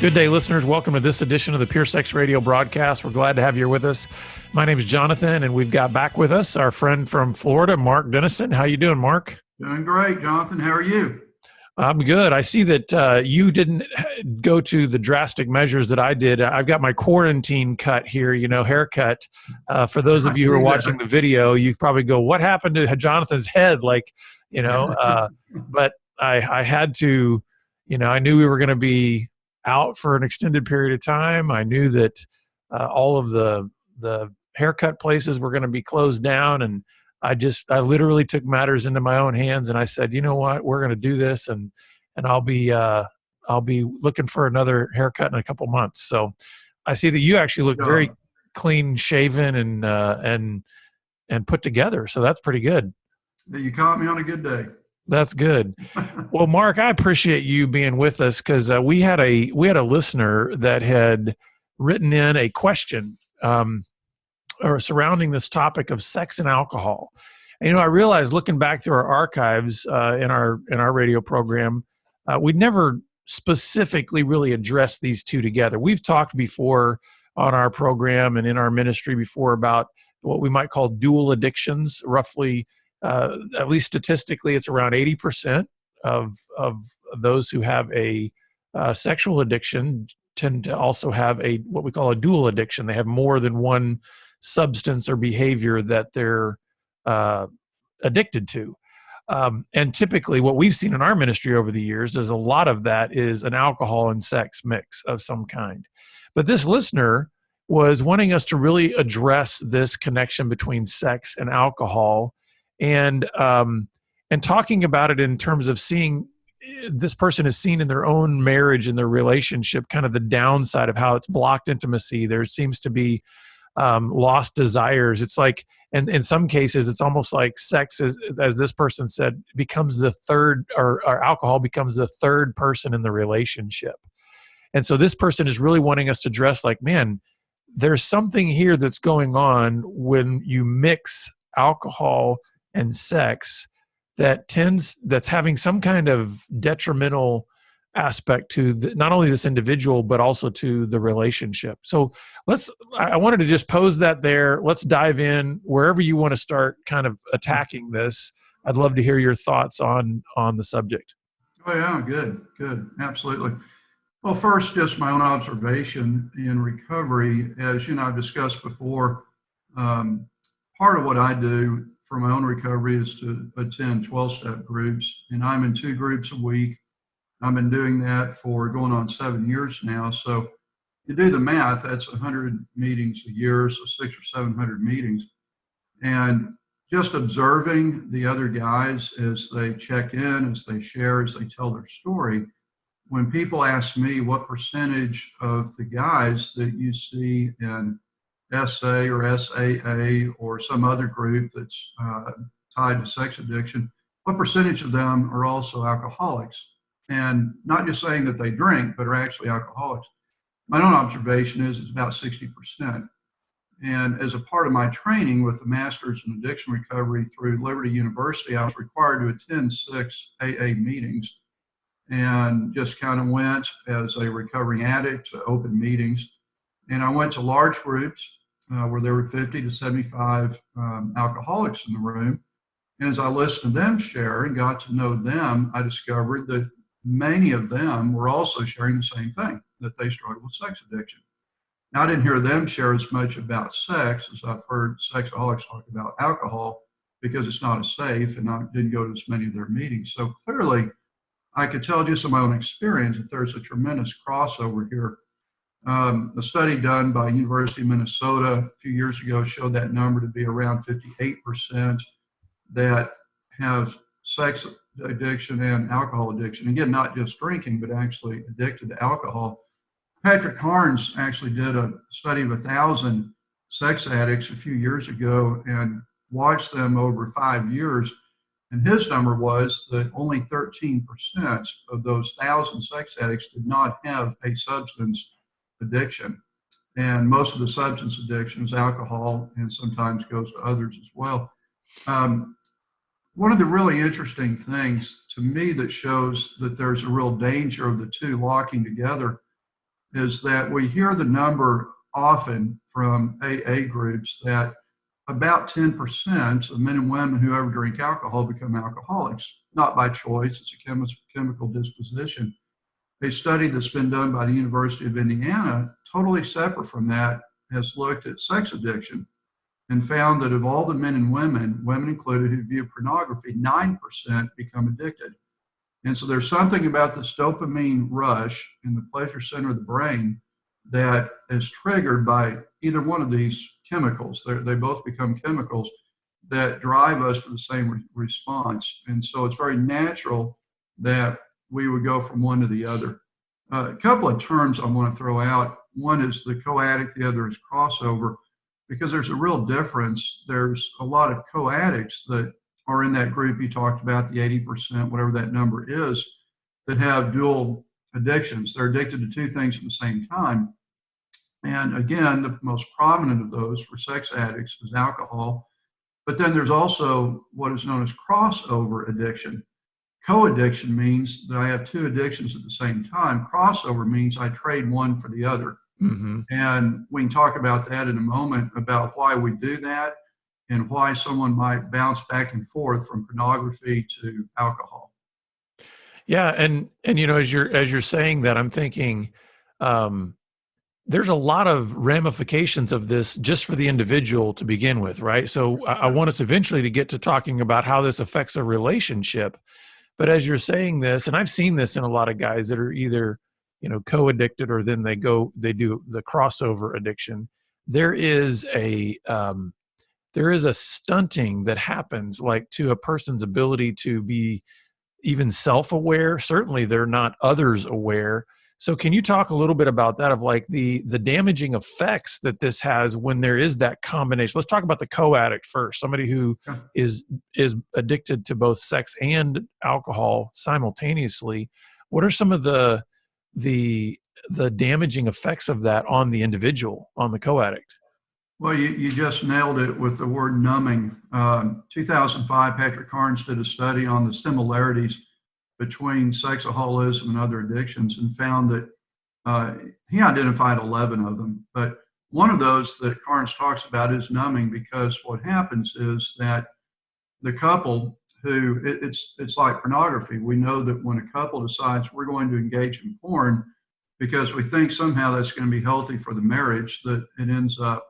Good day, listeners. Welcome to this edition of the Pure Sex Radio broadcast. We're glad to have you here with us. My name is Jonathan, and we've got back with us our friend from Florida, Mark Denison. How you doing, Mark? Doing great, Jonathan. How are you? I'm good. I see that you didn't go to the drastic measures that I did. I've got my quarantine cut here, haircut. For those of you who are watching the video, you probably go, what happened to Jonathan's head? But I had to, I knew we were going to be out for an extended period of time. I knew that all of the haircut places were going to be closed down, and I literally took matters into my own hands, and I said, you know what, we're going to do this, and I'll be looking for another haircut in a couple months. So I see that you actually look very clean shaven and put together. So that's pretty good. You caught me on a good day. That's good. Well, Mark, I appreciate you being with us because we had a listener that had written in a question or surrounding this topic of sex and alcohol. And, I realized looking back through our archives in our radio program, we'd never specifically really addressed these two together. We've talked before on our program and in our ministry before about what we might call dual addictions. Roughly, at least statistically, it's around 80% of those who have a sexual addiction tend to also have what we call a dual addiction. They have more than one substance or behavior that they're addicted to. And typically what we've seen in our ministry over the years is a lot of that is an alcohol and sex mix of some kind. But this listener was wanting us to really address this connection between sex and alcohol and talking about it in terms of seeing this person has seen in their own marriage and their relationship kind of the downside of how it's blocked intimacy. There seems to be lost desires. It's like, and in some cases, it's almost like sex, as this person said, becomes the third, or alcohol becomes the third person in the relationship. And so this person is really wanting us to address like, man, there's something here that's going on when you mix alcohol and sex that's having some kind of detrimental aspect to not only this individual, but also to the relationship. So I wanted to just pose that there. Let's dive in wherever you want to start kind of attacking this. I'd love to hear your thoughts on the subject. Oh yeah, good. Absolutely. Well, first, just my own observation in recovery. As I've discussed before, part of what I do for my own recovery is to attend 12-step groups, and I'm in 2 groups a week. I've been doing that for going on 7 years now. So you do the math, that's 100 meetings a year, so 600 or 700 meetings. And just observing the other guys as they check in, as they share, as they tell their story, when people ask me what percentage of the guys that you see in SA or SAA or some other group that's tied to sex addiction, what percentage of them are also alcoholics? And not just saying that they drink, but are actually alcoholics. My own observation is it's about 60%. And as a part of my training with the Masters in Addiction Recovery through Liberty University, I was required to attend 6 AA meetings and just kind of went as a recovering addict to open meetings. And I went to large groups where there were 50 to 75 alcoholics in the room. And as I listened to them share and got to know them, I discovered that many of them were also sharing the same thing, that they struggled with sex addiction. Now, I didn't hear them share as much about sex as I've heard sexaholics talk about alcohol because it's not as safe, and I didn't go to as many of their meetings. So clearly, I could tell just from my own experience that there's a tremendous crossover here. A study done by University of Minnesota a few years ago showed that number to be around 58% that have sex addiction and alcohol addiction. Again, not just drinking, but actually addicted to alcohol. Patrick Carnes actually did a study of 1,000 sex addicts a few years ago and watched them over 5 years. And his number was that only 13% of those 1,000 sex addicts did not have a substance addiction. And most of the substance addiction is alcohol and sometimes goes to others as well. One of the really interesting things to me that shows that there's a real danger of the two locking together is that we hear the number often from AA groups that about 10% of men and women who ever drink alcohol become alcoholics, not by choice, it's a chemical disposition. A study that's been done by the University of Indiana, totally separate from that, has looked at sex addiction and found that of all the men and women, women included, who view pornography, 9% become addicted. And so there's something about this dopamine rush in the pleasure center of the brain that is triggered by either one of these chemicals. They both become chemicals that drive us to the same response. And so it's very natural that we would go from one to the other. A couple of terms I want to throw out. One is the co-addict, the other is crossover, because there's a real difference. There's a lot of co-addicts that are in that group you talked about, the 80%, whatever that number is, that have dual addictions. They're addicted to two things at the same time. And again, the most prominent of those for sex addicts is alcohol. But then there's also what is known as crossover addiction. Co-addiction means that I have two addictions at the same time. Crossover means I trade one for the other. Mm-hmm. And we can talk about that in a moment, about why we do that and why someone might bounce back and forth from pornography to alcohol. Yeah, and as you're saying that, I'm thinking there's a lot of ramifications of this just for the individual to begin with, right? So I want us eventually to get to talking about how this affects a relationship. But as you're saying this, and I've seen this in a lot of guys that are either co-addicted, or then they do the crossover addiction. There is a stunting that happens, like, to a person's ability to be even self-aware. Certainly they're not others aware. So can you talk a little bit about that, of like the damaging effects that this has when there is that combination? Let's talk about the co-addict first, somebody who is addicted to both sex and alcohol simultaneously. What are some of the damaging effects of that on the individual, on the co-addict? Well, you just nailed it with the word numbing. 2005, Patrick Carnes did a study on the similarities between sexaholism and other addictions, and found that he identified 11 of them. But one of those that Carnes talks about is numbing, because what happens is that the couple who, it's like pornography. We know that when a couple decides we're going to engage in porn because we think somehow that's going to be healthy for the marriage, that it ends up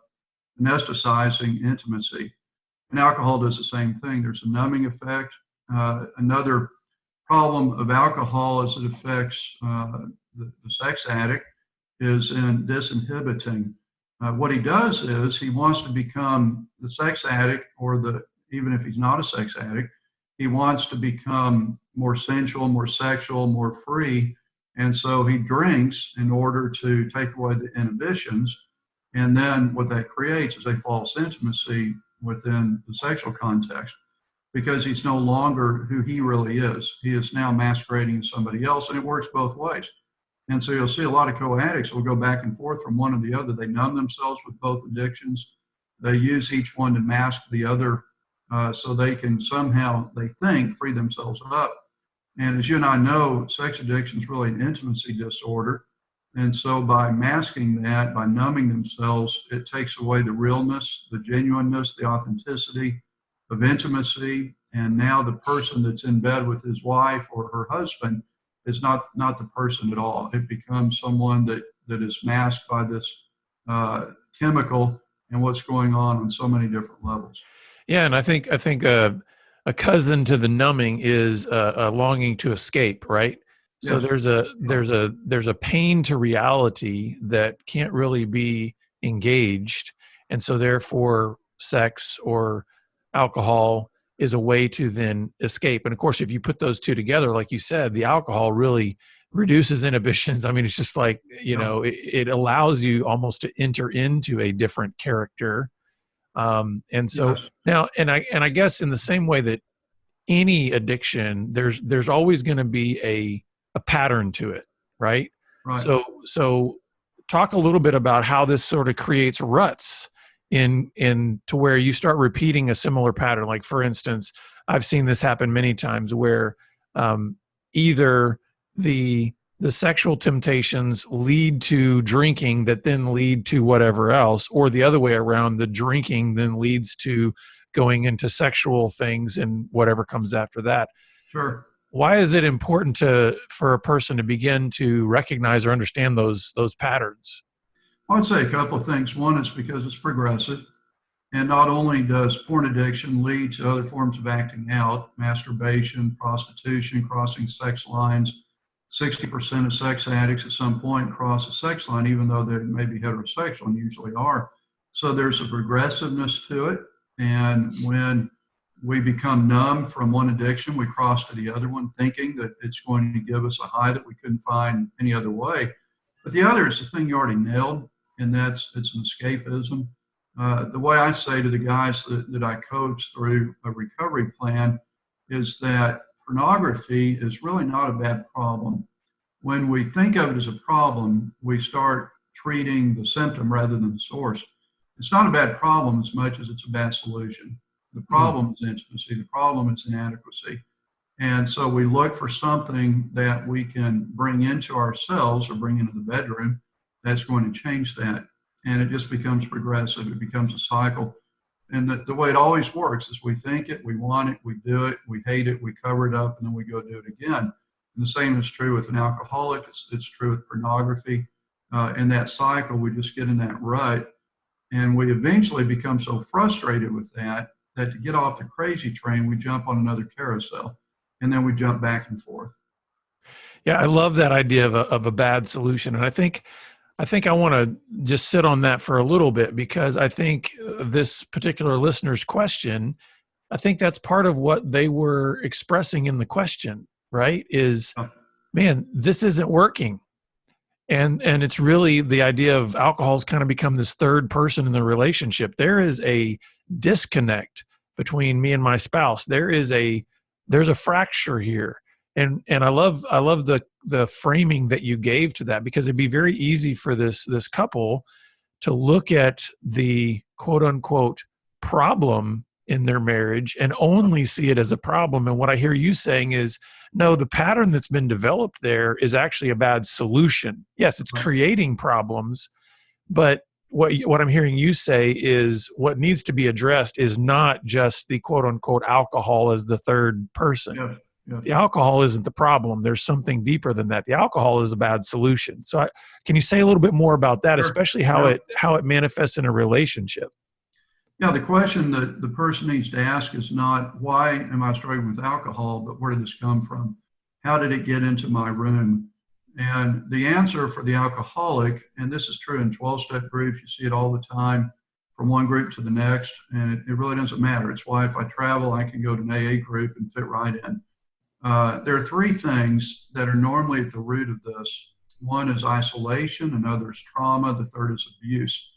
anesthetizing intimacy. And alcohol does the same thing. There's a numbing effect. Another problem of alcohol as it affects the sex addict is in disinhibiting. What he does is he wants to become the sex addict, or even if he's not a sex addict, he wants to become more sensual, more sexual, more free. And so he drinks in order to take away the inhibitions. And then what that creates is a false intimacy within the sexual context, because he's no longer who he really is. He is now masquerading as somebody else, and it works both ways. And so you'll see a lot of co-addicts will go back and forth from one to the other. They numb themselves with both addictions. They use each one to mask the other, so they can somehow, they think, free themselves up. And as you and I know, sex addiction is really an intimacy disorder. And so by masking that, by numbing themselves, it takes away the realness, the genuineness, the authenticity of intimacy. And now the person that's in bed with his wife or her husband is not the person at all. It becomes someone that is masked by this chemical and what's going on so many different levels. Yeah, and I think a cousin to the numbing is a longing to escape, right? So yes. there's a pain to reality that can't really be engaged, and so therefore sex or alcohol is a way to then escape. And of course, if you put those two together, like you said, the alcohol really reduces inhibitions. I mean, it's just like, it allows you almost to enter into a different character. And so now, and I guess in the same way that any addiction, there's always going to be a pattern to it, right? So talk a little bit about how this sort of creates ruts in to where you start repeating a similar pattern. Like, for instance, I've seen this happen many times where either the the sexual temptations lead to drinking that then lead to whatever else, or the other way around, the drinking then leads to going into sexual things and whatever comes after that. Sure. Why is it important for a person to begin to recognize or understand those patterns? I would say a couple of things. One is because it's progressive. And not only does porn addiction lead to other forms of acting out, masturbation, prostitution, crossing sex lines. 60% of sex addicts at some point cross a sex line, even though they may be heterosexual and usually are. So there's a progressiveness to it. And when we become numb from one addiction, we cross to the other one, thinking that it's going to give us a high that we couldn't find any other way. But the other is the thing you already nailed, and it's an escapism. The way I say to the guys that I coach through a recovery plan is that pornography is really not a bad problem. When we think of it as a problem, we start treating the symptom rather than the source. It's not a bad problem as much as it's a bad solution. The problem is intimacy. The problem is inadequacy. And so we look for something that we can bring into ourselves or bring into the bedroom that's going to change that. And it just becomes progressive. It becomes a cycle. And the way it always works is we think it, we want it, we do it, we hate it, we cover it up, and then we go do it again. And the same is true with an alcoholic. It's true with pornography. In that cycle, we just get in that rut. And we eventually become so frustrated with that to get off the crazy train, we jump on another carousel. And then we jump back and forth. Yeah, I love that idea of a bad solution. And I think I want to just sit on that for a little bit, because I think this particular listener's question, I think that's part of what they were expressing in the question, right? Is, man, this isn't working. And it's really the idea of alcohol's kind of become this third person in the relationship. There is a disconnect between me and my spouse. There's a fracture here. And I love the framing that you gave to that, because it'd be very easy for this couple to look at the quote unquote problem in their marriage and only see it as a problem. And what I hear you saying is, no, the pattern that's been developed there is actually a bad solution. Yes, it's creating problems, but what I'm hearing you say is what needs to be addressed is not just the quote unquote alcohol as the third person. Yeah. Yeah. The alcohol isn't the problem. There's something deeper than that. The alcohol is a bad solution. So can you say a little bit more about that, Sure. especially how it manifests in a relationship? Yeah, the question that the person needs to ask is not, why am I struggling with alcohol, but where did this come from? How did it get into my room? And the answer for the alcoholic, and this is true in 12-step groups, you see it all the time from one group to the next, and it really doesn't matter. It's why if I travel, I can go to an AA group and fit right in. There are three things that are normally at the root of this. One is isolation, another is trauma, the third is abuse.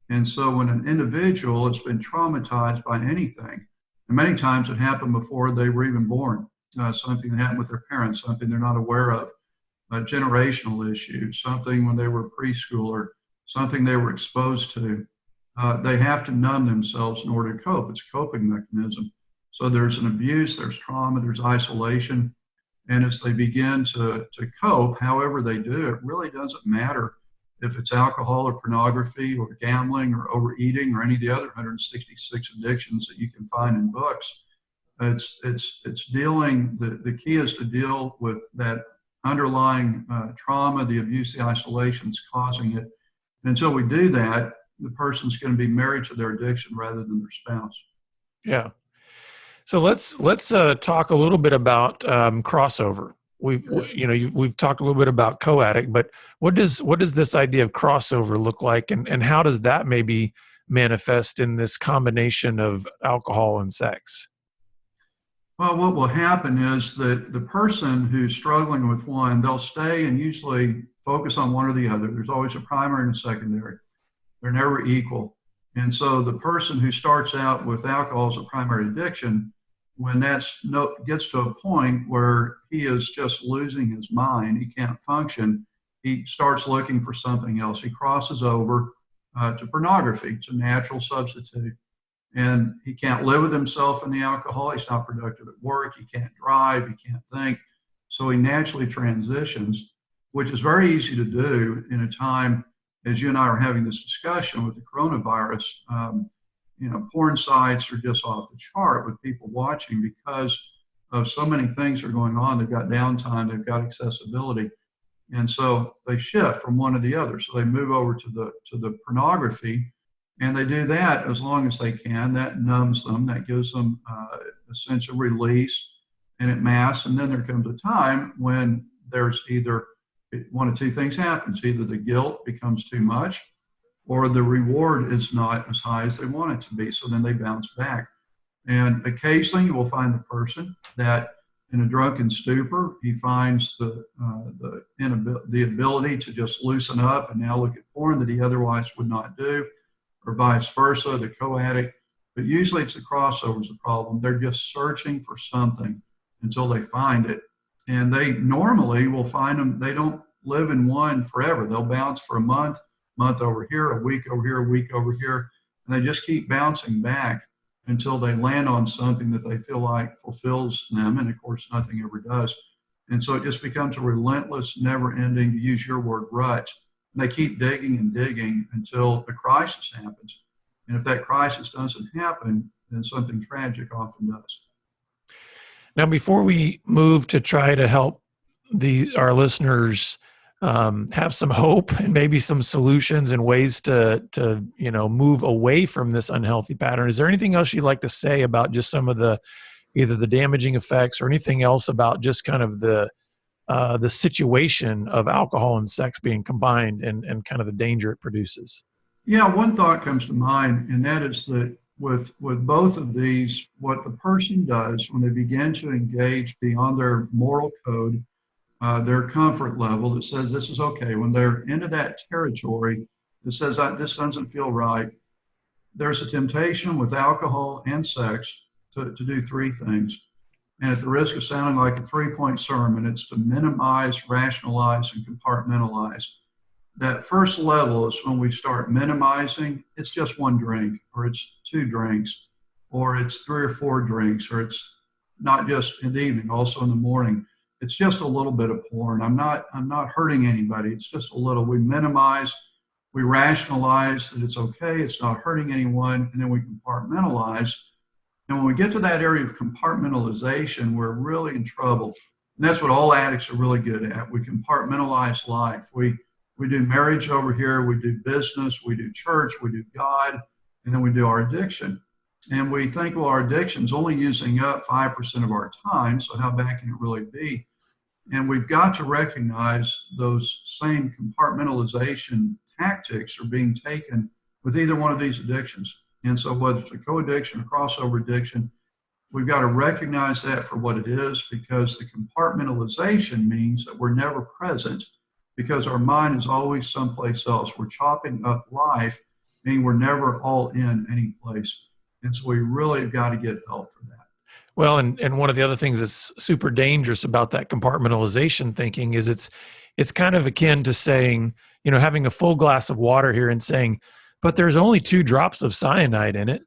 And so when an individual has been traumatized by anything, and many times it happened before they were even born, something that happened with their parents, something they're not aware of, a generational issue, something when they were a preschooler, something they were exposed to, they have to numb themselves in order to cope. It's a coping mechanism. So there's an abuse, there's trauma, there's isolation. And as they begin to cope, however they do, it really doesn't matter if it's alcohol or pornography or gambling or overeating or any of the other 166 addictions that you can find in books. It's dealing, the key is to deal with that underlying trauma, the abuse, the isolation's causing it. And until we do that, the person's going to be married to their addiction rather than their spouse. Yeah. So let's talk a little bit about crossover. We've talked a little bit about co-addict, but what does this idea of crossover look like, and how does that maybe manifest in this combination of alcohol and sex? Well, what will happen is that the person who's struggling with one, they'll stay and usually focus on one or the other. There's always a primary and a secondary. They're never equal. And so the person who starts out with alcohol as a primary addiction, when gets to a point where he is just losing his mind, he can't function, he starts looking for something else. He crosses over to pornography. It's a natural substitute. And he can't live with himself in the alcohol. He's not productive at work. He can't drive. He can't think. So he naturally transitions. which is very easy to do in a time as you and I are having this discussion with the coronavirus. Porn sites are just off the chart with people watching because of so many things are going on. They've got downtime, they've got accessibility. And so they shift from one to the other. So they move over to the pornography, and they do that as long as they can. That numbs them, that gives them a sense of release, and it masks. And then there comes a time when there's either one of two things happens. Either the guilt becomes too much, or the reward is not as high as they want it to be. So then they bounce back. And occasionally you will find the person that in a drunken stupor, he finds the ability to just loosen up and now look at porn that he otherwise would not do, or vice versa, the co-addict. But usually it's the crossovers the problem. They're just searching for something until they find it. And they normally will find them. They don't live in one forever. They'll bounce for a month over here, a week over here, a week over here, and they just keep bouncing back until they land on something that they feel like fulfills them. And of course, nothing ever does. And so it just becomes a relentless, never-ending, to use your word, rut. And they keep digging and digging until the crisis happens. And if that crisis doesn't happen, then something tragic often does. Now, before we move to try to help our listeners have some hope and maybe some solutions and ways to move away from this unhealthy pattern, is there anything else you'd like to say about just some of either the damaging effects or anything else about just kind of the situation of alcohol and sex being combined and kind of the danger it produces? Yeah, one thought comes to mind, and that is that with both of these, what the person does when they begin to engage beyond their moral code, their comfort level that says this is okay, when they're into that territory that says this doesn't feel right, there's a temptation with alcohol and sex to do three things. And at the risk of sounding like a three-point sermon, it's to minimize, rationalize, and compartmentalize. That first level is when we start minimizing. It's just one drink, or it's two drinks, or it's three or four drinks, or it's not just in the evening, also in the morning. It's just a little bit of porn. I'm not hurting anybody. It's just a little. We minimize, we rationalize that it's okay, it's not hurting anyone, and then we compartmentalize. And when we get to that area of compartmentalization, we're really in trouble. And that's what all addicts are really good at. We compartmentalize life. We do marriage over here, we do business, we do church, we do God, and then we do our addiction. And we think, well, our addiction's only using up 5% of our time, so how bad can it really be? And we've got to recognize those same compartmentalization tactics are being taken with either one of these addictions. And so whether it's a co-addiction or crossover addiction, we've got to recognize that for what it is, because the compartmentalization means that we're never present, because our mind is always someplace else. We're chopping up life, meaning we're never all in any place. And so we really have got to get help for that. Well, and one of the other things that's super dangerous about that compartmentalization thinking is it's kind of akin to saying, having a full glass of water here and saying, but there's only 2 drops of cyanide in it.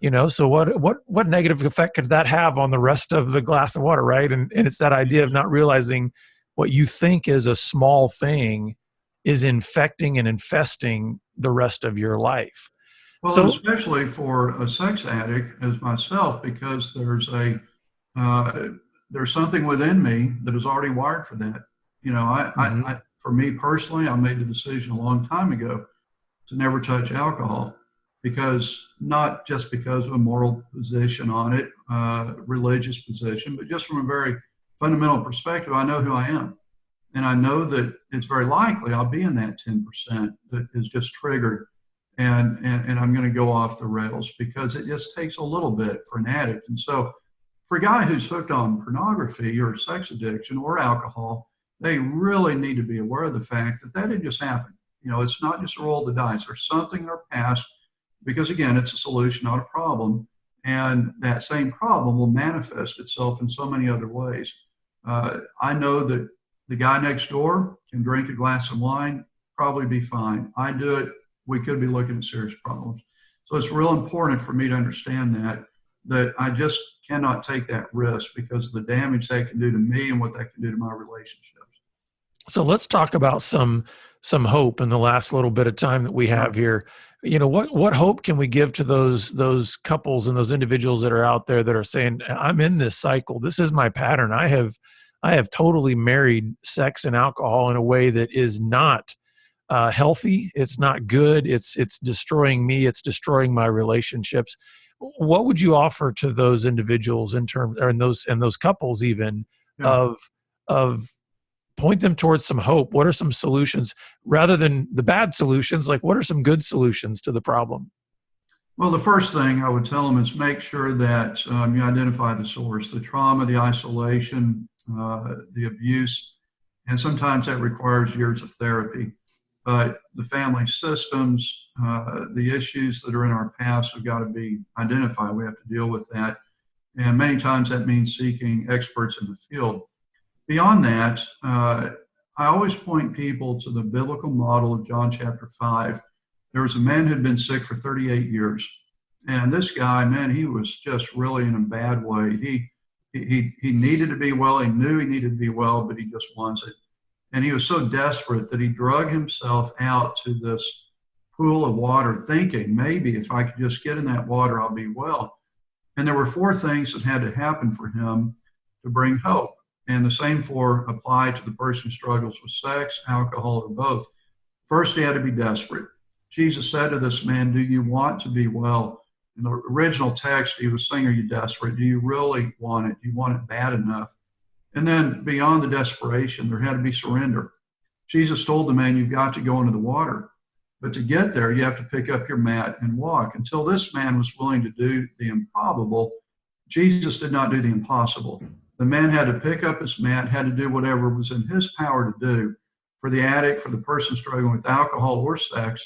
Yeah. So what negative effect could that have on the rest of the glass of water, right? And it's that idea of not realizing what you think is a small thing is infecting and infesting the rest of your life. Well, so, especially for a sex addict as myself, because there's something within me that is already wired for that. I for me personally, I made the decision a long time ago to never touch alcohol, because not just because of a moral position on it, religious position, but just from a very fundamental perspective. I know who I am, and I know that it's very likely I'll be in that 10% that is just triggered. And I'm going to go off the rails, because it just takes a little bit for an addict. And so for a guy who's hooked on pornography or sex addiction or alcohol, they really need to be aware of the fact that didn't just happen. It's not just a roll of the dice. There's something in our past, because again, it's a solution, not a problem. And that same problem will manifest itself in so many other ways. I know that the guy next door can drink a glass of wine, probably be fine. I do it. We could be looking at serious problems. So it's real important for me to understand that I just cannot take that risk because of the damage that can do to me and what that can do to my relationships. So let's talk about some hope in the last little bit of time that we have here. What hope can we give to those couples and those individuals that are out there that are saying, I'm in this cycle. This is my pattern. I have totally married sex and alcohol in a way that is not healthy. It's not good. It's destroying me. It's destroying my relationships. What would you offer to those individuals in terms, or in those couples even, Yeah. of point them towards some hope? What are some solutions rather than the bad solutions? Like, what are some good solutions to the problem? Well, the first thing I would tell them is make sure that you identify the source, the trauma, the isolation, the abuse, and sometimes that requires years of therapy. But the family systems, the issues that are in our past have got to be identified. We have to deal with that. And many times that means seeking experts in the field. Beyond that, I always point people to the biblical model of John chapter 5. There was a man who had been sick for 38 years. And this guy, man, he was just really in a bad way. He needed to be well. He knew he needed to be well, but he just wasn't. And he was so desperate that he drug himself out to this pool of water, thinking maybe if I could just get in that water, I'll be well. And there were four things that had to happen for him to bring hope. And the same four apply to the person who struggles with sex, alcohol, or both. First, he had to be desperate. Jesus said to this man, do you want to be well? In the original text, he was saying, are you desperate? Do you really want it? Do you want it bad enough? And then beyond the desperation, there had to be surrender. Jesus told the man, you've got to go into the water. But to get there, you have to pick up your mat and walk. Until this man was willing to do the improbable, Jesus did not do the impossible. The man had to pick up his mat, had to do whatever was in his power to do. For the addict, for the person struggling with alcohol or sex,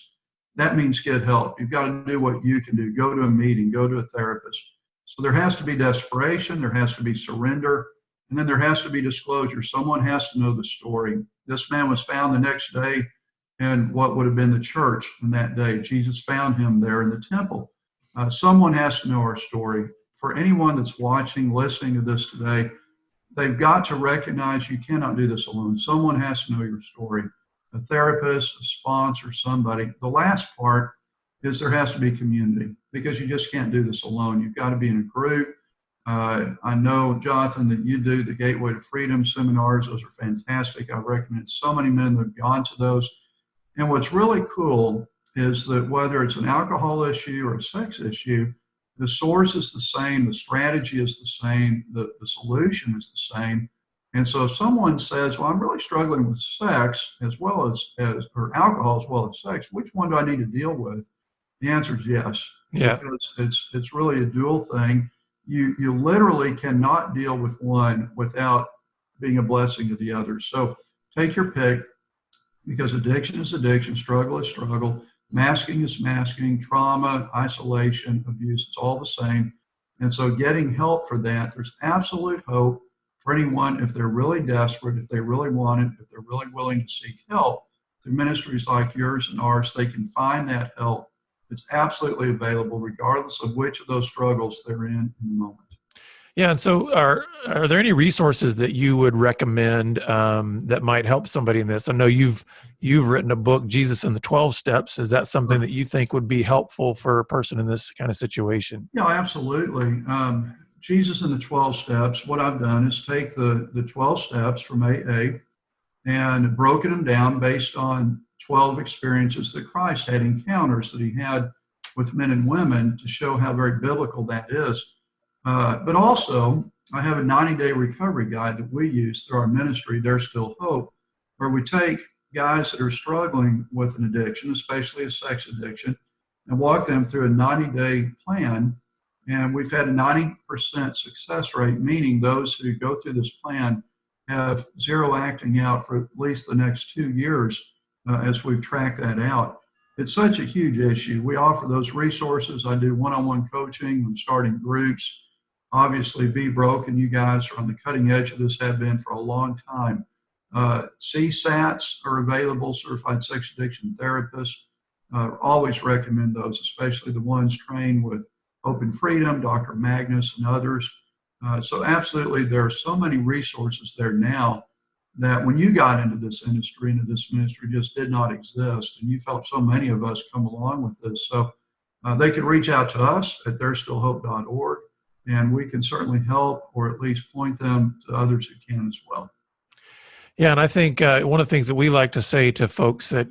that means get help. You've got to do what you can do. Go to a meeting, go to a therapist. So there has to be desperation, there has to be surrender, and then there has to be disclosure. Someone has to know the story. This man was found the next day in what would have been the church in that day. Jesus found him there in the temple. Someone has to know our story. For anyone that's watching, listening to this today, they've got to recognize you cannot do this alone. Someone has to know your story. A therapist, a sponsor, somebody. The last part is there has to be community, because you just can't do this alone. You've got to be in a group. I know, Jonathan, that you do the Gateway to Freedom seminars. Those are fantastic. I recommend so many men that have gone to those. And what's really cool is that whether it's an alcohol issue or a sex issue, the source is the same, the strategy is the same, the solution is the same. And so if someone says, well, I'm really struggling with sex as well as or alcohol as well as sex, which one do I need to deal with? The answer is yes. Yeah. Because it's really a dual thing. You literally cannot deal with one without being a blessing to the other. So take your pick, because addiction is addiction, struggle is struggle, masking is masking, trauma, isolation, abuse, it's all the same. And so getting help for that, there's absolute hope for anyone if they're really desperate, if they really want it, if they're really willing to seek help. Through ministries like yours and ours, they can find that help. It's absolutely available regardless of which of those struggles they're in the moment. Yeah. And so are there any resources that you would recommend that might help somebody in this? I know you've written a book, Jesus and the 12 Steps. Is that something that you think would be helpful for a person in this kind of situation? Yeah, absolutely. Jesus and the 12 Steps, what I've done is take the 12 steps from AA and broken them down based on 12 experiences that Christ had, encounters that he had with men and women, to show how very biblical that is. But also, I have a 90-day recovery guide that we use through our ministry, There's Still Hope, where we take guys that are struggling with an addiction, especially a sex addiction, and walk them through a 90-day plan. And we've had a 90% success rate, meaning those who go through this plan have zero acting out for at least the next 2 years as we've tracked that out. It's such a huge issue. We offer those resources. I do one-on-one coaching. I'm starting groups. Obviously, Be Broken, you guys are on the cutting edge of this, have been for a long time. CSATs are available, Certified Sex Addiction Therapists. Always recommend those, especially the ones trained with Open Freedom, Dr. Magnus, and others. So absolutely, there are so many resources there now. that when you got into this industry, into this ministry, just did not exist. And you felt so many of us come along with this. So they can reach out to us at there'sstillhope.org, and we can certainly help or at least point them to others who can as well. Yeah, and I think one of the things that we like to say to folks that,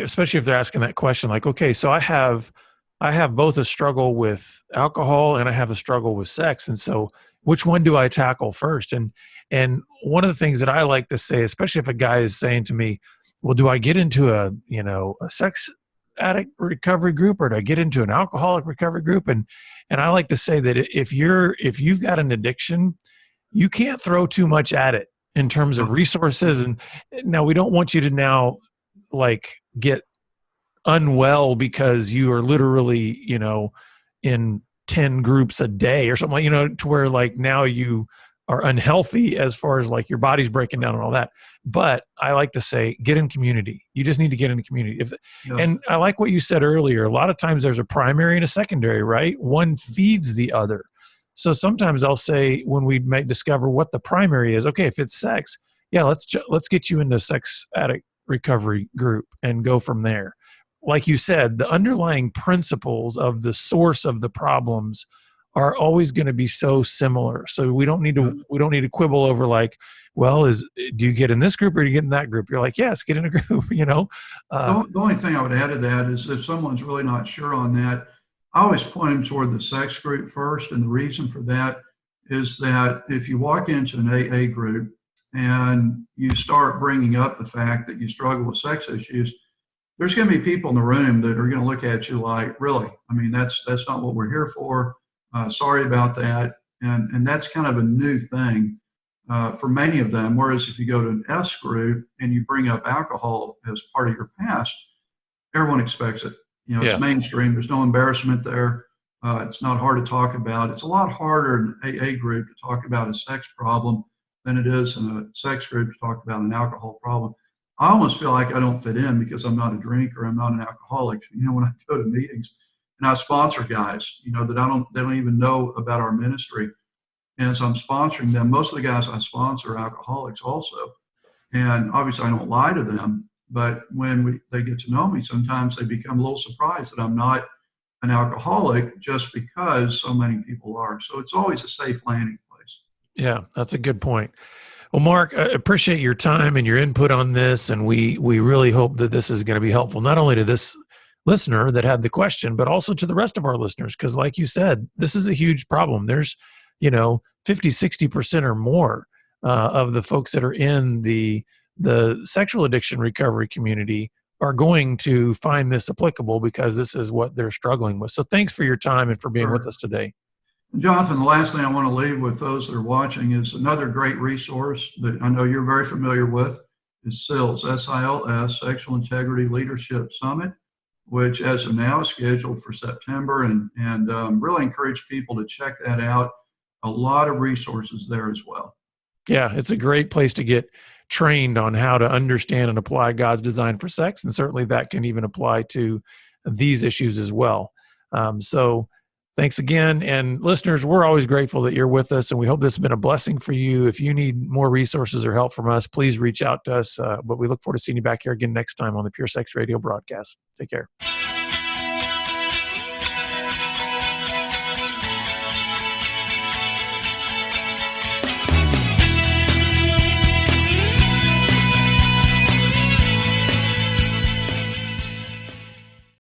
especially if they're asking that question, like, okay, so I have both a struggle with alcohol and I have a struggle with sex, and so which one do I tackle first? And one of the things that I like to say, especially if a guy is saying to me, well, do I get into a sex addict recovery group or do I get into an alcoholic recovery group? And I like to say that if you've got an addiction, you can't throw too much at it in terms of resources. And now we don't want you to now like get unwell because you are literally, in 10 groups a day or something like, to where like now you are unhealthy as far as like your body's breaking down and all that. But I like to say, get in community. You just need to get in community. And I like what you said earlier. A lot of times there's a primary and a secondary, right? One feeds the other. So sometimes I'll say when we might discover what the primary is, okay, if it's sex, yeah, let's get you into a sex addict recovery group and go from there. Like you said, the underlying principles of the source of the problems are always going to be so similar. So we don't need to quibble over like, well, do you get in this group or do you get in that group? You're like, yes, get in a group, The only thing I would add to that is if someone's really not sure on that, I always point them toward the sex group first. And the reason for that is that if you walk into an AA group and you start bringing up the fact that you struggle with sex issues, there's going to be people in the room that are going to look at you like, really? I mean, that's not what we're here for. Sorry about that. And that's kind of a new thing for many of them. Whereas if you go to an S group and you bring up alcohol as part of your past, everyone expects it. It's mainstream. There's no embarrassment there. It's not hard to talk about. It's a lot harder in an AA group to talk about a sex problem than it is in a sex group to talk about an alcohol problem. I almost feel like I don't fit in because I'm not a drinker. I'm not an alcoholic. When I go to meetings and I sponsor guys, that they don't even know about our ministry. And as I'm sponsoring them, most of the guys I sponsor are alcoholics also. And obviously I don't lie to them. But when they get to know me, sometimes they become a little surprised that I'm not an alcoholic just because so many people are. So it's always a safe landing place. Yeah, that's a good point. Well, Mark, I appreciate your time and your input on this. And we really hope that this is going to be helpful, not only to this listener that had the question, but also to the rest of our listeners. Because like you said, this is a huge problem. There's, 50, 60% or more of the folks that are in the sexual addiction recovery community are going to find this applicable because this is what they're struggling with. So thanks for your time and for being with us today. Jonathan, the last thing I want to leave with those that are watching is another great resource that I know you're very familiar with is SILS, S-I-L-S, Sexual Integrity Leadership Summit, which as of now is scheduled for September, and really encourage people to check that out. A lot of resources there as well. Yeah, it's a great place to get trained on how to understand and apply God's design for sex. And certainly that can even apply to these issues as well. So thanks again. And listeners, we're always grateful that you're with us, and we hope this has been a blessing for you. If you need more resources or help from us, please reach out to us. But we look forward to seeing you back here again next time on the Pure Sex Radio broadcast. Take care.